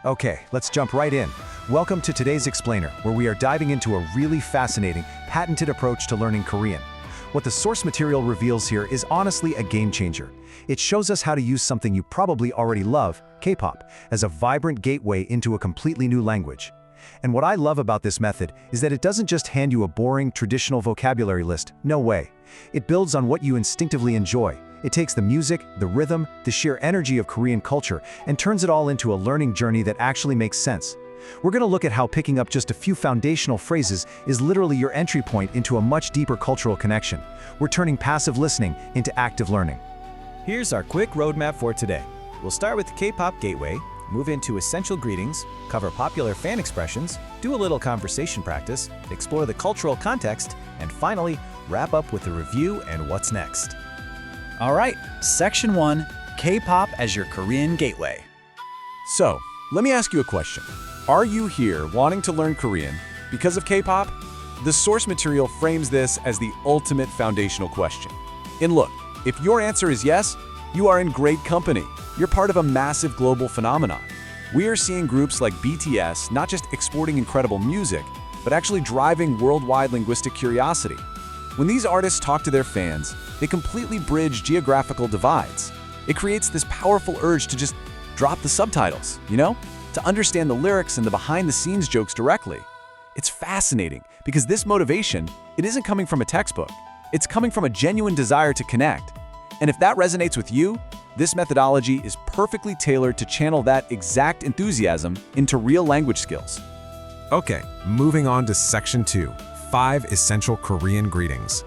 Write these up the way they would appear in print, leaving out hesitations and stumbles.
Okay, let's jump right in. Welcome to today's explainer, where we are diving into a really fascinating, patented approach to learning Korean. What the source material reveals here is honestly a game changer. It shows us how to use something you probably already love, K-pop, as a vibrant gateway into a completely new language. And what I love about this method is that it doesn't just hand you a boring, traditional vocabulary list. No way. It builds on what you instinctively enjoy. It takes the music, the rhythm, the sheer energy of Korean culture, and turns it all into a learning journey that actually makes sense. We're going to look at how picking up just a few foundational phrases is literally your entry point into a much deeper cultural connection. We're turning passive listening into active learning. Here's our quick roadmap for today. We'll start with the K-pop gateway, move into essential greetings, cover popular fan expressions, do a little conversation practice, explore the cultural context, and finally, wrap up with a review and what's next. All right, Section 1, K-pop as your Korean gateway. So, let me ask you a question. Are you here wanting to learn Korean because of K-pop? The source material frames this as the ultimate foundational question. And look, if your answer is yes, you are in great company. You're part of a massive global phenomenon. We are seeing groups like BTS not just exporting incredible music, but actually driving worldwide linguistic curiosity. When these artists talk to their fans, they completely bridge geographical divides. It creates this powerful urge to just drop the subtitles, to understand the lyrics and the behind-the-scenes jokes directly. It's fascinating because this motivation, it isn't coming from a textbook. It's coming from a genuine desire to connect. And if that resonates with you, this methodology is perfectly tailored to channel that exact enthusiasm into real language skills. Okay, moving on to Section 2, 5 Essential Korean Greetings.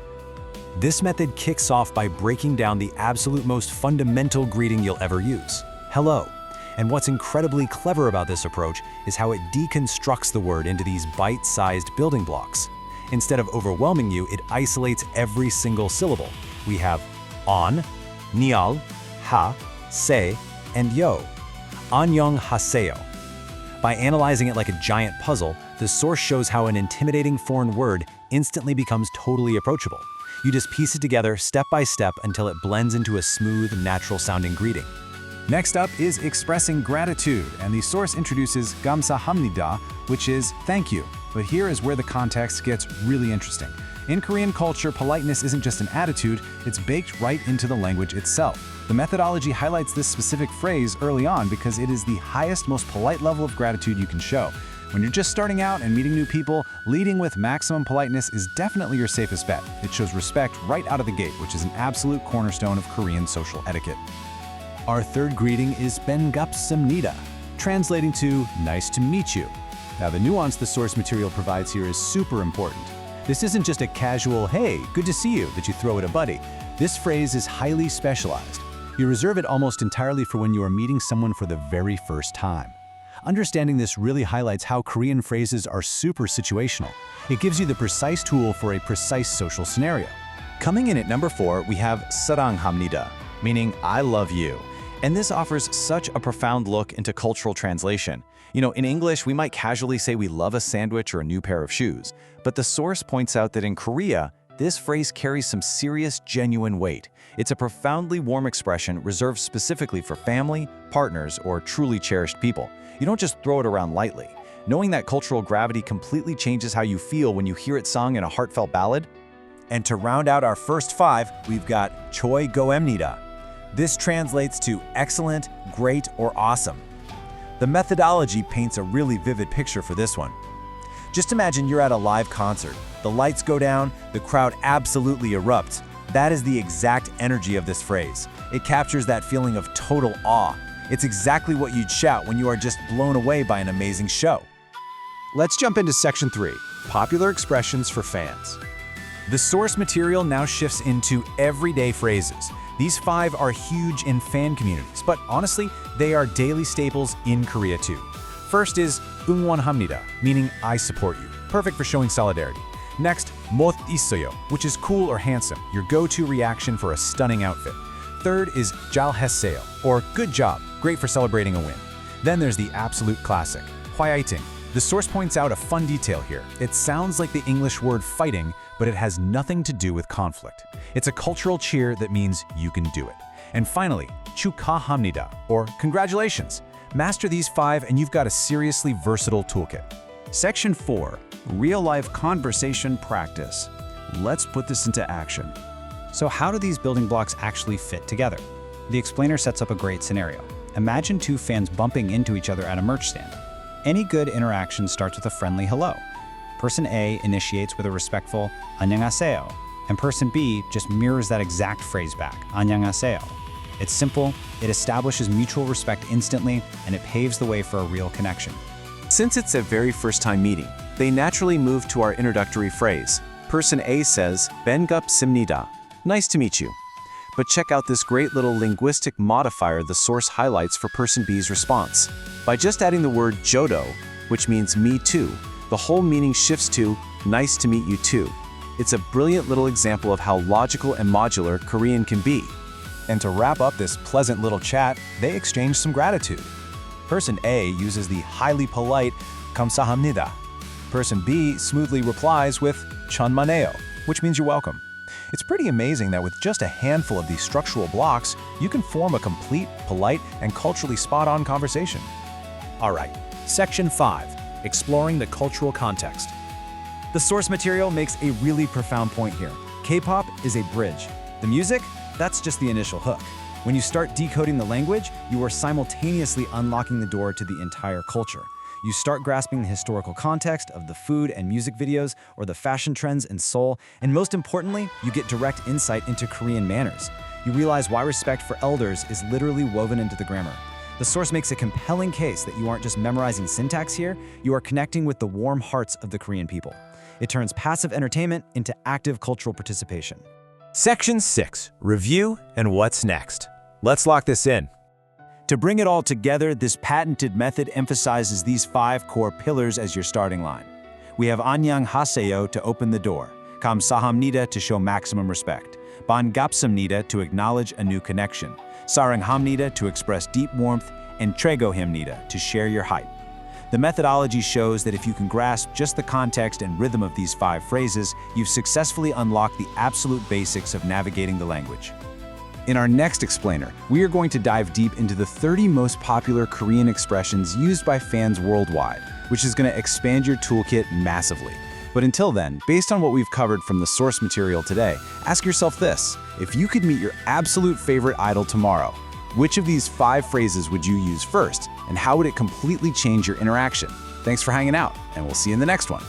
This method kicks off by breaking down the absolute most fundamental greeting you'll ever use, hello. And what's incredibly clever about this approach is how it deconstructs the word into these bite-sized building blocks. Instead of overwhelming you, it isolates every single syllable. We have on, nial, ha, se, and yo. Annyeong haseyo. By analyzing it like a giant puzzle, the source shows how an intimidating foreign word instantly becomes totally approachable. You just piece it together step by step until it blends into a smooth, natural-sounding greeting. Next up is expressing gratitude, and the source introduces 감사합니다, which is thank you. But here is where the context gets really interesting. In Korean culture, politeness isn't just an attitude, it's baked right into the language itself. The methodology highlights this specific phrase early on because it is the highest, most polite level of gratitude you can show. When you're just starting out and meeting new people, leading with maximum politeness is definitely your safest bet. It shows respect right out of the gate, which is an absolute cornerstone of Korean social etiquette. Our third greeting is 반갑습니다, translating to nice to meet you. Now, the nuance the source material provides here is super important. This isn't just a casual, hey, good to see you, that you throw at a buddy. This phrase is highly specialized. You reserve it almost entirely for when you are meeting someone for the very first time. Understanding this really highlights how Korean phrases are super situational. It gives you the precise tool for a precise social scenario. Coming in at number 4, we have 사랑합니다, meaning I love you. And this offers such a profound look into cultural translation. In English, we might casually say we love a sandwich or a new pair of shoes. But the source points out that in Korea, this phrase carries some serious, genuine weight. It's a profoundly warm expression reserved specifically for family, partners, or truly cherished people. You don't just throw it around lightly. Knowing that cultural gravity completely changes how you feel when you hear it sung in a heartfelt ballad. And to round out our first 5, we've got choi goemnida. This translates to excellent, great, or awesome. The methodology paints a really vivid picture for this one. Just imagine you're at a live concert. The lights go down, the crowd absolutely erupts. That is the exact energy of this phrase. It captures that feeling of total awe. It's exactly what you'd shout when you are just blown away by an amazing show. Let's jump into Section 3, popular expressions for fans. The source material now shifts into everyday phrases. These 5 are huge in fan communities, but honestly, they are daily staples in Korea too. First is 응원합니다, meaning I support you, perfect for showing solidarity. Next, 멋있어요, which is cool or handsome, your go-to reaction for a stunning outfit. Third is 잘했어요, or good job, great for celebrating a win. Then there's the absolute classic, 화이팅. The source points out a fun detail here. It sounds like the English word fighting, but it has nothing to do with conflict. It's a cultural cheer that means you can do it. And finally, 축하합니다, or congratulations. Master these 5 and you've got a seriously versatile toolkit. Section 4. Real-life conversation practice. Let's put this into action. So how do these building blocks actually fit together? The explainer sets up a great scenario. Imagine 2 fans bumping into each other at a merch stand. Any good interaction starts with a friendly hello. Person A initiates with a respectful 안녕하세요, and person B just mirrors that exact phrase back, 안녕하세요. It's simple, it establishes mutual respect instantly, and it paves the way for a real connection. Since it's a very first-time meeting, they naturally move to our introductory phrase. Person A says, "반갑습니다," nice to meet you. But check out this great little linguistic modifier the source highlights for person B's response. By just adding the word "jodo," which means me too, the whole meaning shifts to nice to meet you too. It's a brilliant little example of how logical and modular Korean can be. And to wrap up this pleasant little chat, they exchange some gratitude. Person A uses the highly polite 감사합니다. Person B smoothly replies with 천만에요, which means you're welcome. It's pretty amazing that with just a handful of these structural blocks, you can form a complete, polite, and culturally spot-on conversation. All right, Section 5, Exploring the Cultural Context. The source material makes a really profound point here. K-pop is a bridge. The music, that's just the initial hook. When you start decoding the language, you are simultaneously unlocking the door to the entire culture. You start grasping the historical context of the food and music videos or the fashion trends in Seoul, and most importantly, you get direct insight into Korean manners. You realize why respect for elders is literally woven into the grammar. The source makes a compelling case that you aren't just memorizing syntax here, you are connecting with the warm hearts of the Korean people. It turns passive entertainment into active cultural participation. Section 6, Review and What's Next. Let's lock this in. To bring it all together, this patented method emphasizes these 5 core pillars as your starting line. We have 안녕하세요 to open the door, 감사합니다 to show maximum respect, 반갑습니다 to acknowledge a new connection, 사랑합니다 to express deep warmth, and 최고입니다 to share your hype. The methodology shows that if you can grasp just the context and rhythm of these 5 phrases, you've successfully unlocked the absolute basics of navigating the language. In our next explainer, we are going to dive deep into the 30 most popular Korean expressions used by fans worldwide, which is going to expand your toolkit massively. But until then, based on what we've covered from the source material today, ask yourself this: if you could meet your absolute favorite idol tomorrow, which of these 5 phrases would you use first, and how would it completely change your interaction? Thanks for hanging out, and we'll see you in the next one.